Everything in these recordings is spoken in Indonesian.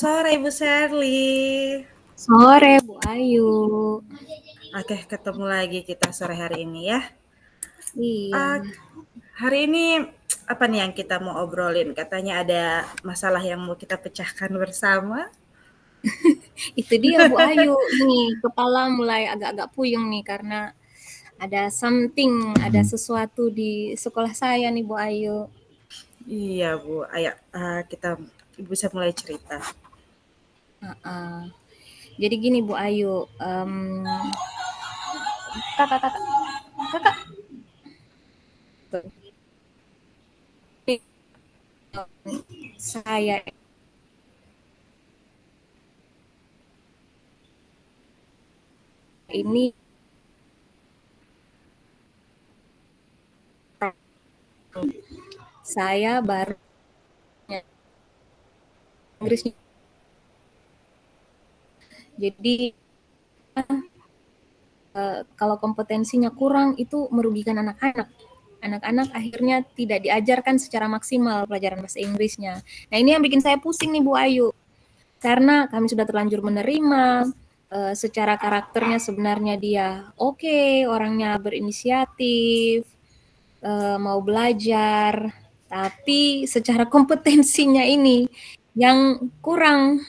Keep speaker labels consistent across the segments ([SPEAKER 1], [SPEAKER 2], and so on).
[SPEAKER 1] sore Ibu Sherly.
[SPEAKER 2] Sore, Bu Ayu.
[SPEAKER 1] Oke, ketemu lagi kita sore hari ini ya.
[SPEAKER 2] Iya,
[SPEAKER 1] Ah, hari ini apa nih yang kita mau obrolin? Katanya ada masalah yang mau kita pecahkan bersama.
[SPEAKER 2] itu dia Bu Ayu. Nih, kepala mulai agak-agak puyeng nih karena ada sesuatu di sekolah saya nih Bu Ayu.
[SPEAKER 1] Iya Bu, ayo kita Ibu bisa mulai cerita.
[SPEAKER 2] Heeh. Jadi gini Bu Ayu, kakak, kakak, kakak, saya ini saya baru Inggrisnya. Jadi kalau kompetensinya kurang itu merugikan anak-anak. Anak-anak akhirnya tidak diajarkan secara maksimal pelajaran bahasa Inggrisnya. Nah, ini yang bikin saya pusing nih Bu Ayu. Karena kami sudah terlanjur menerima, secara karakternya sebenarnya dia oke, orangnya berinisiatif, mau belajar, tapi secara kompetensinya ini yang kurang.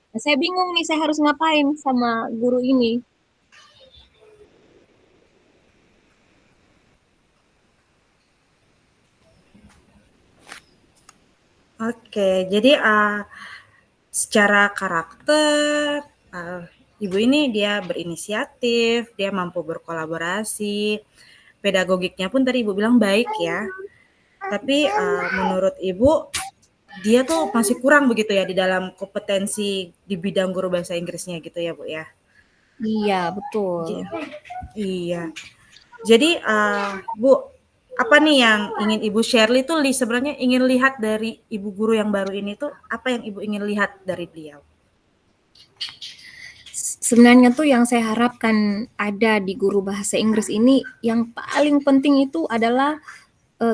[SPEAKER 2] Nah, saya bingung nih saya harus ngapain sama guru ini.
[SPEAKER 1] Oke, jadi secara karakter Ibu ini dia berinisiatif, dia mampu berkolaborasi, pedagogiknya pun tadi Ibu bilang baik ya. Tapi menurut Ibu dia tuh masih kurang begitu ya di dalam kompetensi di bidang guru bahasa Inggrisnya gitu ya Bu ya.
[SPEAKER 2] Iya, betul.
[SPEAKER 1] Iya. Jadi Bu, apa nih yang ingin Ibu Shirley tuh sebenarnya ingin lihat dari Ibu guru yang baru ini tuh apa yang Ibu ingin lihat dari beliau?
[SPEAKER 2] Sebenarnya tuh yang saya harapkan ada di guru bahasa Inggris ini yang paling penting itu adalah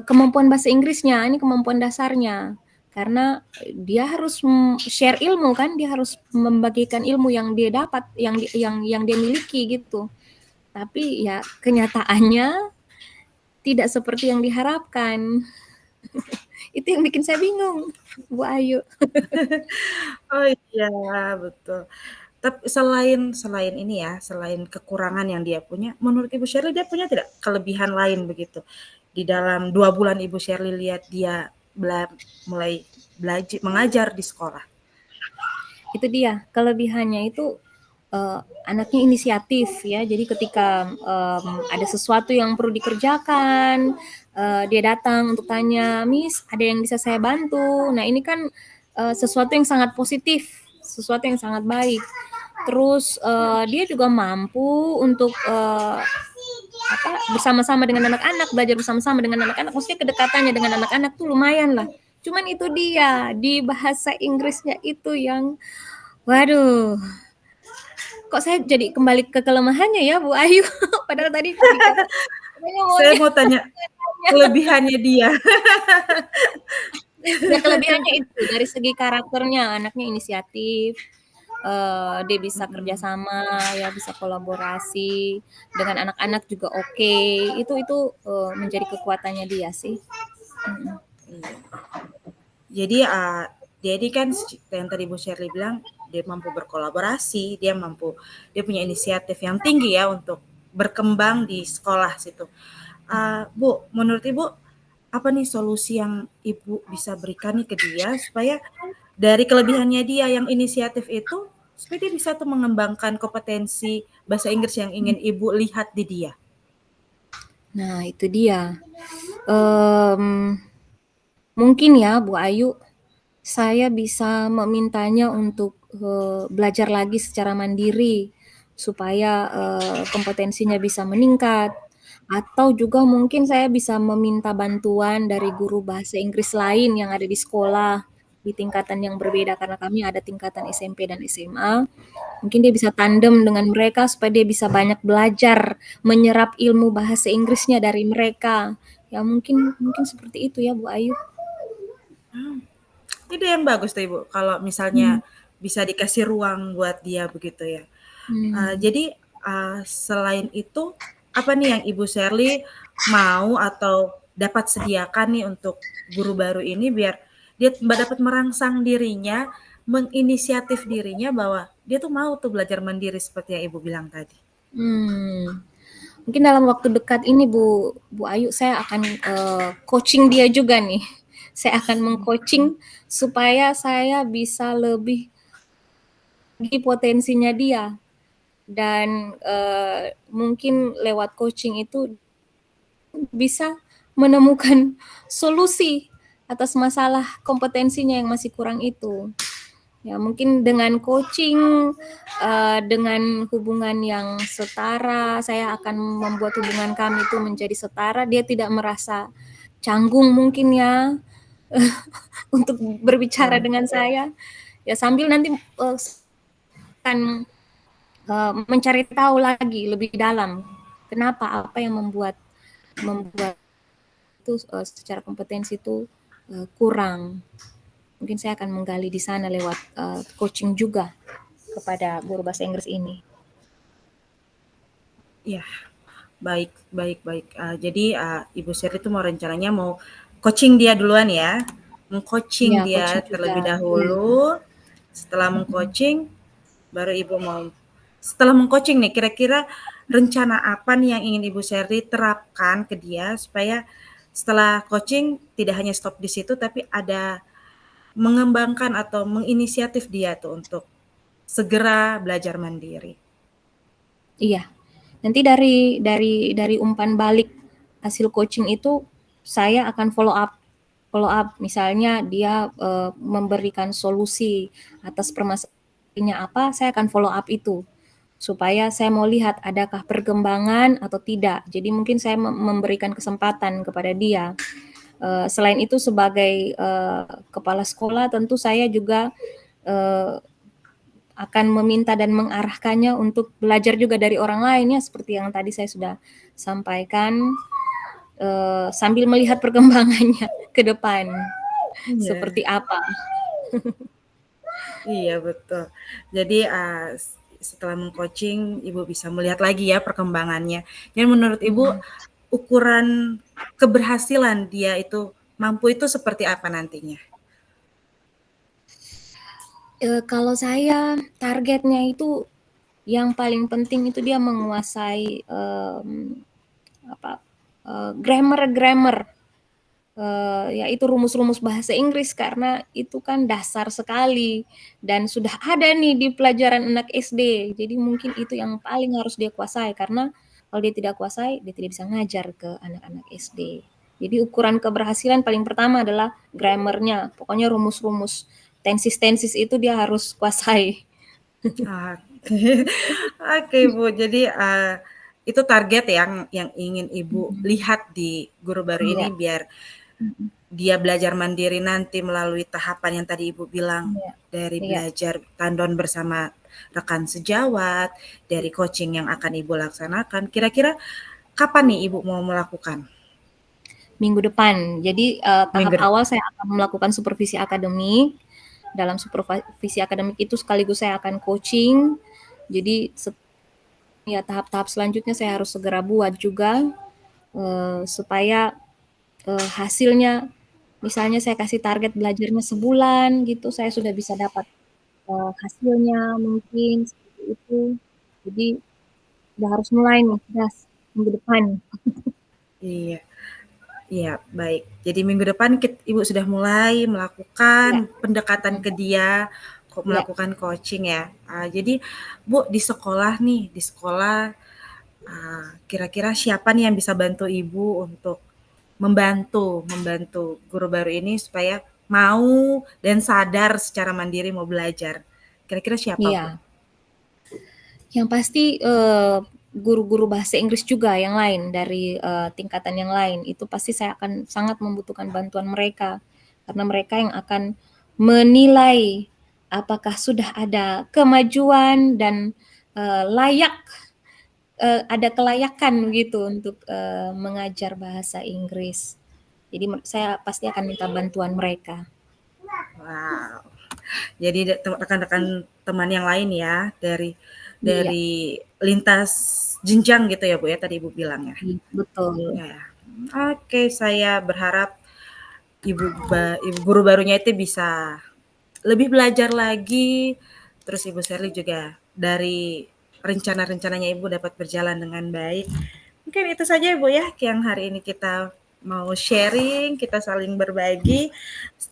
[SPEAKER 2] kemampuan bahasa Inggrisnya, ini kemampuan dasarnya. Karena dia harus share ilmu kan, dia harus membagikan ilmu yang dia dapat, yang dia miliki gitu. Tapi ya kenyataannya tidak seperti yang diharapkan. Itu yang bikin saya bingung, Bu Ayu.
[SPEAKER 1] Oh iya, betul. Tapi selain ini ya, selain kekurangan yang dia punya, menurut Ibu Shirley dia punya tidak kelebihan lain begitu? Di dalam 2 bulan Ibu Shirley lihat dia mulai belajar mengajar di sekolah.
[SPEAKER 2] Itu dia kelebihannya itu, anaknya inisiatif ya. Jadi ketika ada sesuatu yang perlu dikerjakan, dia datang untuk tanya, Miss ada yang bisa saya bantu. Nah ini kan sesuatu yang sangat positif, sesuatu yang sangat baik. Terus dia juga mampu untuk bersama-sama dengan anak-anak, belajar bersama-sama dengan anak-anak. Maksudnya kedekatannya dengan anak-anak tuh lumayan lah. Cuman itu dia di bahasa Inggrisnya itu yang waduh, kok saya jadi kembali ke kelemahannya ya Bu Ayu. Padahal tadi dikata katanya
[SPEAKER 1] Saya
[SPEAKER 2] maunya
[SPEAKER 1] mau tanya kelebihannya dia.
[SPEAKER 2] ya kelebihannya itu dari segi karakternya, anaknya inisiatif, dia bisa
[SPEAKER 1] Mhm,
[SPEAKER 2] kerjasama ya, bisa kolaborasi dengan anak-anak juga oke. Itu menjadi kekuatannya dia sih. Mhm.
[SPEAKER 1] iya. Jadi dia ini kan yang tadi Bu Shirley bilang dia mampu berkolaborasi, dia punya inisiatif yang tinggi ya untuk berkembang di sekolah situ. Bu, menurut Ibu apa nih solusi yang Ibu bisa berikan nih ke dia supaya dari kelebihannya dia yang inisiatif itu supaya dia bisa tuh mengembangkan kompetensi bahasa Inggris yang ingin Ibu lihat di dia?
[SPEAKER 2] Nah itu dia, mmm, mungkin ya Bu Ayu, saya bisa memintanya untuk belajar lagi secara mandiri supaya kompetensinya bisa meningkat. Atau juga mungkin saya bisa meminta bantuan dari guru bahasa Inggris lain yang ada di sekolah di tingkatan yang berbeda karena kami ada tingkatan SMP dan SMA. Mungkin dia bisa tandem dengan mereka supaya dia bisa banyak belajar, menyerap ilmu bahasa Inggrisnya dari mereka. Ya mungkin mungkin seperti itu ya Bu Ayu.
[SPEAKER 1] Ide yang bagus tuh Ibu. Kalau misalnya
[SPEAKER 2] Hmm.
[SPEAKER 1] bisa dikasih ruang buat dia begitu ya.
[SPEAKER 2] Hmm.
[SPEAKER 1] Jadi selain itu apa nih yang Ibu Sherly mau atau dapat sediakan nih untuk guru baru ini biar dia dapat merangsang dirinya, menginisiatif dirinya bahwa dia tuh mau tuh belajar mandiri seperti yang Ibu bilang tadi.
[SPEAKER 2] Hmm. Mungkin dalam waktu dekat ini Bu Ayu saya akan coaching dia juga nih. Saya akan mengcoaching supaya saya bisa lebih di potensinya dia dan mungkin lewat coaching itu bisa menemukan solusi atas masalah kompetensinya yang masih kurang itu. Ya mungkin dengan coaching, dengan hubungan yang setara, saya akan membuat hubungan kami itu menjadi setara. Dia tidak merasa canggung mungkin ya untuk berbicara
[SPEAKER 1] Wah,
[SPEAKER 2] dengan saya. Ya sambil nanti akan mencari tahu lagi lebih dalam kenapa, apa yang membuat itu secara kompetensi itu kurang. Mungkin saya akan menggali di sana lewat coaching juga kepada guru bahasa Inggris ini.
[SPEAKER 1] iya, baik, baik, baik. Jadi Ibu Sherly itu mau rencananya mau coaching dia duluan ya, mengcoaching
[SPEAKER 2] Iya,
[SPEAKER 1] dia
[SPEAKER 2] coaching juga.
[SPEAKER 1] terlebih
[SPEAKER 2] Iya.
[SPEAKER 1] dahulu. Setelah mengcoaching, baru Ibu mau. Setelah mengcoaching nih, kira-kira rencana apa nih yang ingin Ibu Sherly terapkan ke dia supaya setelah coaching tidak hanya stop di situ, tapi ada mengembangkan atau menginisiatif dia tuh untuk segera belajar mandiri.
[SPEAKER 2] Iya. Nanti dari umpan balik hasil coaching itu saya akan follow up misalnya dia memberikan solusi atas permasalahannya apa, saya akan follow up itu supaya saya mau lihat adakah perkembangan atau tidak. Jadi mungkin saya memberikan kesempatan kepada dia. Selain itu sebagai kepala sekolah tentu saya juga akan meminta dan mengarahkannya untuk belajar juga dari orang lain ya seperti yang tadi saya sudah sampaikan sambil melihat perkembangannya ke depan
[SPEAKER 1] Iya.
[SPEAKER 2] seperti apa.
[SPEAKER 1] Iya betul. Jadi setelah meng-coaching Ibu bisa melihat lagi ya perkembangannya. Dan menurut Ibu
[SPEAKER 2] Hmm.
[SPEAKER 1] ukuran keberhasilan dia itu mampu itu seperti apa nantinya?
[SPEAKER 2] Kalau saya targetnya itu yang paling penting itu dia menguasai apa grammar yaitu rumus-rumus bahasa Inggris karena itu kan dasar sekali dan sudah ada nih di pelajaran anak SD. Jadi mungkin itu yang paling harus dia kuasai karena kalau dia tidak kuasai, dia tidak bisa ngajar ke anak-anak SD. Jadi ukuran keberhasilan paling pertama adalah grammarnya. Pokoknya rumus-rumus tensis-tensis itu dia harus kuasai.
[SPEAKER 1] Oke. Oke, Bu. Jadi itu target yang ingin Ibu
[SPEAKER 2] Mhm.
[SPEAKER 1] lihat di guru baru
[SPEAKER 2] Iya,
[SPEAKER 1] ini biar
[SPEAKER 2] mhm,
[SPEAKER 1] dia belajar mandiri nanti melalui tahapan yang tadi Ibu bilang,
[SPEAKER 2] iya,
[SPEAKER 1] dari
[SPEAKER 2] iya.
[SPEAKER 1] belajar tandon bersama rekan sejawat, dari coaching yang akan Ibu laksanakan. Kira-kira kapan nih Ibu mau melakukan?
[SPEAKER 2] Minggu depan. Jadi tahap
[SPEAKER 1] Minggu
[SPEAKER 2] awal
[SPEAKER 1] depan.
[SPEAKER 2] saya akan melakukan supervisi akademik. Dalam supervisi akademik itu sekaligus saya akan coaching. Jadi ya tahap-tahap selanjutnya saya harus segera buat juga supaya hasilnya misalnya saya kasih target belajarnya sebulan gitu saya sudah bisa dapat hasilnya mungkin seperti itu. Jadi udah harus mulai nih gas minggu depan.
[SPEAKER 1] Iya, iya, baik. Jadi minggu depan Ibu sudah mulai melakukan
[SPEAKER 2] Ya,
[SPEAKER 1] pendekatan ke dia, kok
[SPEAKER 2] ya,
[SPEAKER 1] melakukan coaching ya. Jadi Bu di sekolah nih, di sekolah kira-kira siapa nih yang bisa bantu Ibu untuk membantu guru baru ini supaya mau dan sadar secara mandiri mau belajar. Kira-kira siapa, Bu?
[SPEAKER 2] iya. Yang pasti guru-guru bahasa Inggris juga yang lain dari tingkatan yang lain itu pasti saya akan sangat membutuhkan bantuan mereka karena mereka yang akan menilai apakah sudah ada kemajuan dan layak ada kelayakan gitu untuk mengajar bahasa Inggris. Jadi saya pasti akan minta bantuan mereka.
[SPEAKER 1] Wow. Jadi rekan-rekan teman yang lain ya
[SPEAKER 2] Iya,
[SPEAKER 1] dari lintas jenjang gitu ya Bu ya tadi Ibu bilang ya.
[SPEAKER 2] iya, betul.
[SPEAKER 1] Ya. Oke, saya berharap ibu guru barunya itu bisa lebih belajar lagi. Terus Ibu Sherly juga dari rencana-rencananya Ibu dapat berjalan dengan baik. Mungkin itu saja Ibu ya yang hari ini kita mau sharing, kita saling berbagi.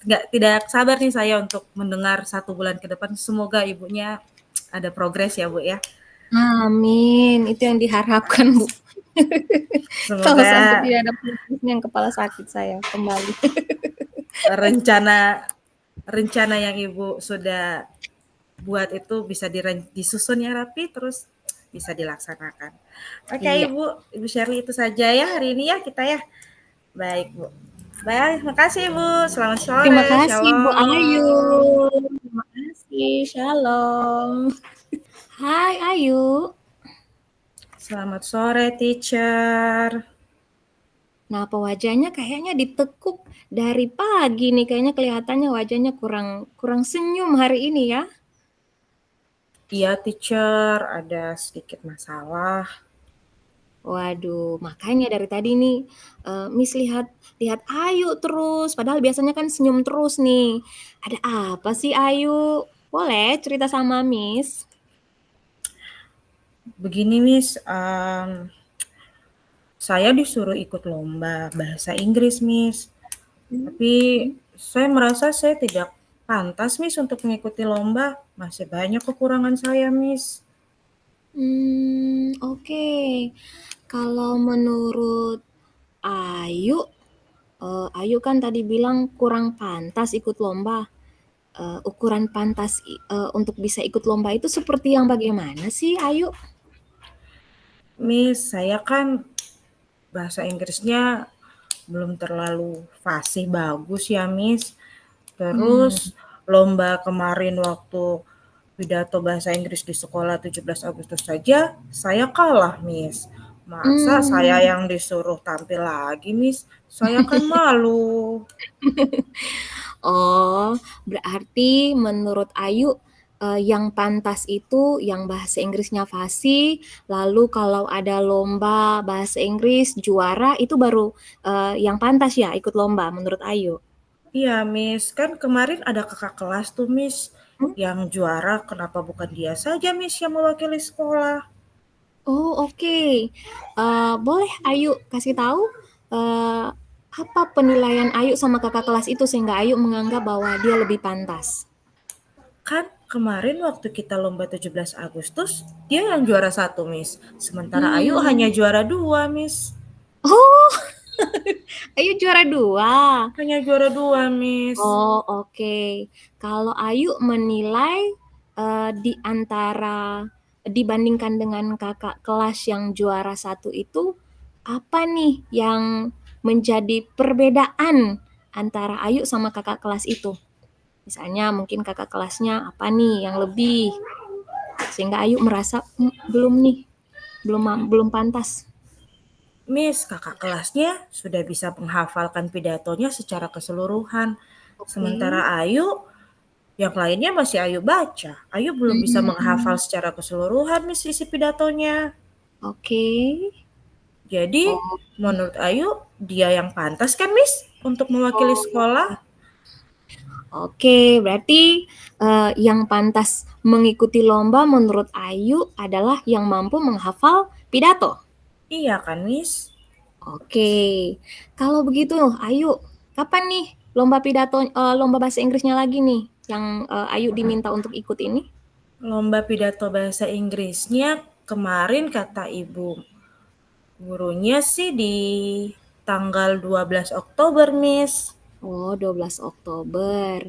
[SPEAKER 1] Tidak sabar nih saya untuk mendengar 1 bulan ke depan. Semoga ibunya ada progres ya Bu ya.
[SPEAKER 2] Amin, itu yang diharapkan, Bu. Kalau sampai
[SPEAKER 1] Semoga
[SPEAKER 2] tidak ada progresnya yang kepala sakit saya kembali.
[SPEAKER 1] rencana rencana yang Ibu sudah buat itu bisa disusun ya rapi terus bisa dilaksanakan. Oke
[SPEAKER 2] Iya.
[SPEAKER 1] Ibu Shirley itu saja ya hari ini ya kita ya. Baik Bu. Baik, makasih Bu. Selamat
[SPEAKER 2] Terima
[SPEAKER 1] sore.
[SPEAKER 2] kasih, Bu Ayu.
[SPEAKER 1] Shalom.
[SPEAKER 2] Terima kasih, shalom. Hai Ayu.
[SPEAKER 1] Selamat sore teacher.
[SPEAKER 2] Kenapa wajahnya kayaknya ditekuk dari pagi nih, kayaknya kelihatannya wajahnya kurang kurang senyum hari ini ya.
[SPEAKER 1] Iya teacher, ada sedikit masalah.
[SPEAKER 2] Waduh, makanya dari tadi nih, Miss lihat lihat Ayu terus, padahal biasanya kan senyum terus nih. Ada apa sih Ayu? Boleh cerita sama Miss?
[SPEAKER 1] Begini Miss, saya disuruh ikut lomba bahasa Inggris Miss. Tapi
[SPEAKER 2] Mhm.
[SPEAKER 1] saya merasa saya tidak pantas Miss untuk mengikuti lomba. Masih banyak kekurangan saya Miss.
[SPEAKER 2] Oke. Kalau menurut Ayu, Ayu kan tadi bilang kurang pantas ikut lomba. Ukuran pantas untuk bisa ikut lomba itu seperti yang bagaimana sih, Ayu?
[SPEAKER 1] Miss, saya kan bahasa Inggrisnya belum terlalu fasih bagus ya Miss. Terus
[SPEAKER 2] Hmm.
[SPEAKER 1] lomba kemarin waktu pidato bahasa Inggris di sekolah 17 Agustus saja saya kalah Miss. Masa saya
[SPEAKER 2] Hmm.
[SPEAKER 1] yang disuruh tampil lagi Miss? Saya kan malu.
[SPEAKER 2] Oh, berarti menurut Ayu, yang pantas itu yang bahasa Inggrisnya fasih, lalu kalau ada lomba bahasa Inggris juara itu baru, yang pantas ya ikut lomba menurut Ayu?
[SPEAKER 1] Iya Miss, kan kemarin ada kakak kelas tuh Miss
[SPEAKER 2] Mmm.
[SPEAKER 1] yang juara, kenapa bukan dia saja Miss yang mewakili sekolah?
[SPEAKER 2] Oh, oke. Boleh Ayu kasih tahu, apa penilaian Ayu sama kakak kelas itu sehingga Ayu menganggap bahwa dia lebih pantas?
[SPEAKER 1] Kan kemarin waktu kita lomba 17 Agustus, dia yang juara 1 Miss. Sementara Ayu hanya
[SPEAKER 2] Hmm.
[SPEAKER 1] juara 2 Miss.
[SPEAKER 2] Oh, Ayu juara 2.
[SPEAKER 1] Hanya juara 2 Miss.
[SPEAKER 2] Oh, oke. Kalau Ayu menilai, di antara dibandingkan dengan kakak kelas yang juara 1 itu, apa nih yang menjadi perbedaan antara Ayu sama kakak kelas itu? Misalnya mungkin kakak kelasnya apa nih yang lebih, sehingga Ayu merasa, belum nih, belum pantas.
[SPEAKER 1] Miss, kakak kelasnya sudah bisa menghafalkan pidatonya secara keseluruhan.
[SPEAKER 2] Oke.
[SPEAKER 1] Sementara Ayu, yang lainnya masih Ayu baca. Ayu belum bisa menghafal
[SPEAKER 2] Mmm,
[SPEAKER 1] secara keseluruhan Miss isi pidatonya.
[SPEAKER 2] oke.
[SPEAKER 1] Jadi,
[SPEAKER 2] Oh,
[SPEAKER 1] menurut Ayu, dia yang pantas kan Miss untuk mewakili
[SPEAKER 2] oh.
[SPEAKER 1] sekolah?
[SPEAKER 2] Oke, berarti, yang pantas mengikuti lomba menurut Ayu adalah yang mampu menghafal pidato?
[SPEAKER 1] Iya kan Miss?
[SPEAKER 2] Oke, kalau begitu Ayu, kapan nih lomba bahasa Inggrisnya lagi nih yang, Ayu diminta untuk ikut ini?
[SPEAKER 1] Lomba pidato bahasa Inggrisnya kemarin kata ibu gurunya sih di tanggal 12 Oktober, Miss.
[SPEAKER 2] Oh, 12 Oktober.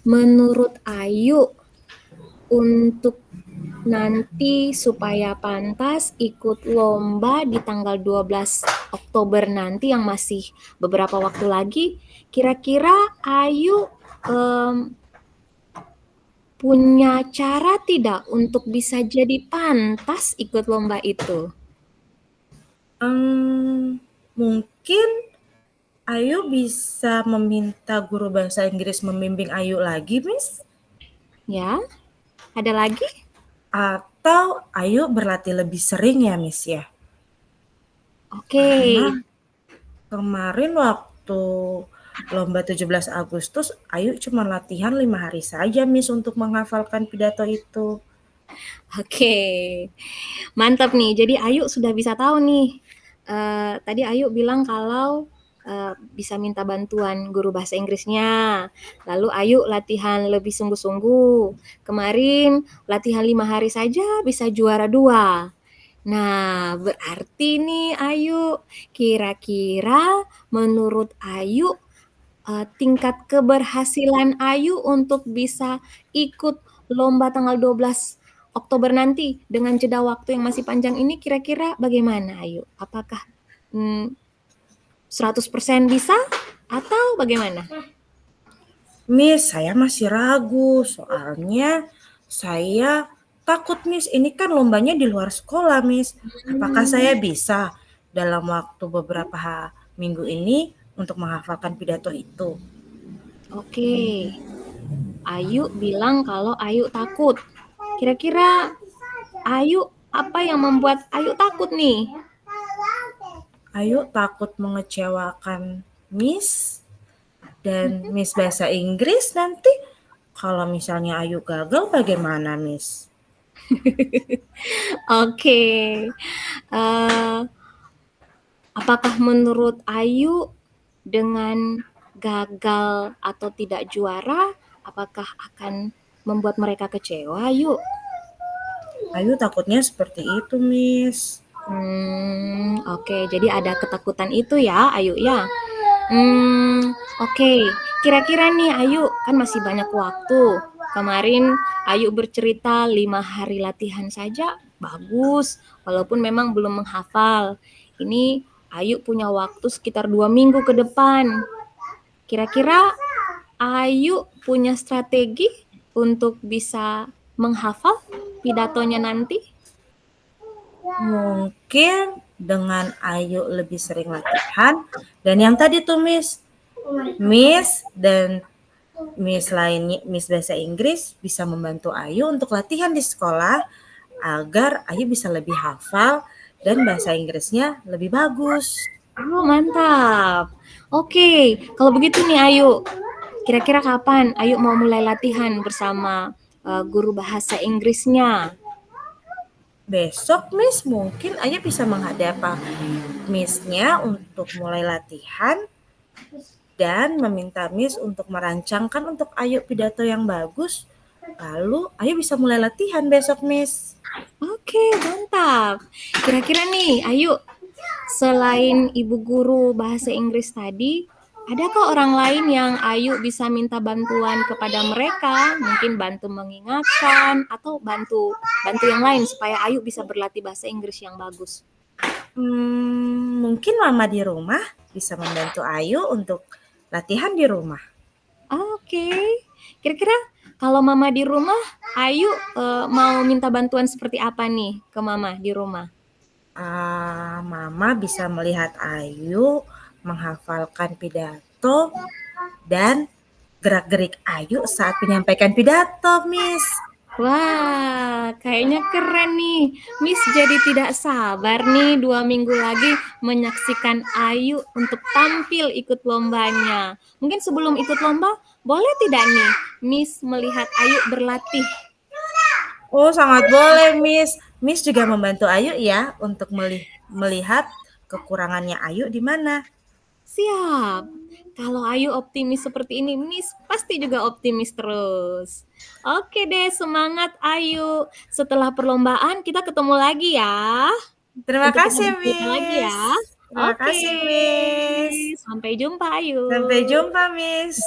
[SPEAKER 2] Menurut Ayu, untuk nanti supaya pantas ikut lomba di tanggal 12 Oktober nanti yang masih beberapa waktu lagi, kira-kira Ayu punya cara tidak untuk bisa jadi pantas ikut lomba itu?
[SPEAKER 1] Mungkin Ayu bisa meminta guru bahasa Inggris membimbing Ayu lagi, Miss?
[SPEAKER 2] Ya, ada lagi?
[SPEAKER 1] Atau Ayu berlatih lebih sering ya, Miss ya?
[SPEAKER 2] Oke.
[SPEAKER 1] Karena kemarin waktu lomba 17 Agustus, Ayu cuma latihan 5 hari saja, Miss, untuk menghafalkan pidato itu.
[SPEAKER 2] Oke, mantap nih. Jadi Ayu sudah bisa tahu nih. Tadi Ayu bilang kalau bisa minta bantuan guru bahasa Inggrisnya. Lalu Ayu latihan lebih sungguh-sungguh. Kemarin latihan 5 hari saja bisa juara 2. Nah, berarti nih Ayu, kira-kira menurut Ayu tingkat keberhasilan Ayu untuk bisa ikut lomba tanggal 12 Oktober nanti dengan jeda waktu yang masih panjang ini kira-kira bagaimana Ayu? Apakah 100% bisa atau bagaimana?
[SPEAKER 1] Miss, saya masih ragu, soalnya saya takut, Miss. Ini kan lombanya di luar sekolah, Miss. Apakah saya bisa dalam waktu beberapa minggu ini untuk menghafalkan pidato itu?
[SPEAKER 2] Oke, Ayu bilang kalau Ayu takut. Kira-kira Ayu apa yang membuat Ayu takut nih?
[SPEAKER 1] Ayu takut mengecewakan Miss dan Miss bahasa Inggris nanti. Kalau misalnya Ayu gagal bagaimana, Miss?
[SPEAKER 2] Oke, apakah menurut Ayu dengan gagal atau tidak juara, apakah akan membuat mereka kecewa, Ayu?
[SPEAKER 1] Ayu takutnya seperti itu, Miss.
[SPEAKER 2] Oke, jadi ada ketakutan itu ya, Ayu ya. Oke. Kira-kira nih Ayu, kan masih banyak waktu. Kemarin Ayu bercerita 5 hari latihan saja, bagus. Walaupun memang belum menghafal. Ini Ayu punya waktu sekitar 2 minggu ke depan. Kira-kira Ayu punya strategi untuk bisa menghafal pidatonya nanti?
[SPEAKER 1] Mungkin dengan Ayu lebih sering latihan dan yang tadi tuh Miss dan Miss lainnya, Miss bahasa Inggris bisa membantu Ayu untuk latihan di sekolah agar Ayu bisa lebih hafal dan bahasa Inggrisnya lebih bagus.
[SPEAKER 2] Oh, mantap. Oke, kalau begitu nih Ayu, kira-kira kapan Ayu mau mulai latihan bersama guru bahasa Inggrisnya?
[SPEAKER 1] Besok Miss mungkin Ayu bisa menghadap Missnya untuk mulai latihan dan meminta Miss untuk merancangkan untuk Ayu pidato yang bagus. Lalu Ayu bisa mulai latihan besok, Miss.
[SPEAKER 2] Oke, mantap. Kira-kira nih, Ayu, selain ibu guru bahasa Inggris tadi, adakah orang lain yang Ayu bisa minta bantuan kepada mereka? Mungkin bantu mengingatkan atau bantu yang lain supaya Ayu bisa berlatih bahasa Inggris yang bagus.
[SPEAKER 1] Mungkin mama di rumah bisa membantu Ayu untuk latihan di rumah.
[SPEAKER 2] Oke. Kira-kira kalau mama di rumah, Ayu mau minta bantuan seperti apa nih ke mama di rumah?
[SPEAKER 1] Mama bisa melihat Ayu menghafalkan pidato dan gerak-gerik Ayu saat menyampaikan pidato, Miss.
[SPEAKER 2] Wah, kayaknya keren nih. Miss jadi tidak sabar nih 2 minggu lagi menyaksikan Ayu untuk tampil ikut lombanya. Mungkin sebelum ikut lomba, boleh tidak nih Miss melihat Ayu berlatih?
[SPEAKER 1] Oh, sangat boleh, Miss. Miss juga membantu Ayu ya untuk melihat kekurangannya Ayu di mana.
[SPEAKER 2] Siap. Kalau Ayu optimis seperti ini, Miss pasti juga optimis terus. Oke deh, semangat Ayu. Setelah perlombaan kita ketemu lagi ya.
[SPEAKER 1] Terima
[SPEAKER 2] Untuk kita
[SPEAKER 1] kasih,
[SPEAKER 2] bercerita lagi
[SPEAKER 1] Miss.
[SPEAKER 2] ya.
[SPEAKER 1] Terima
[SPEAKER 2] Oke.
[SPEAKER 1] kasih, Miss.
[SPEAKER 2] Sampai jumpa Ayu.
[SPEAKER 1] Sampai jumpa, Miss.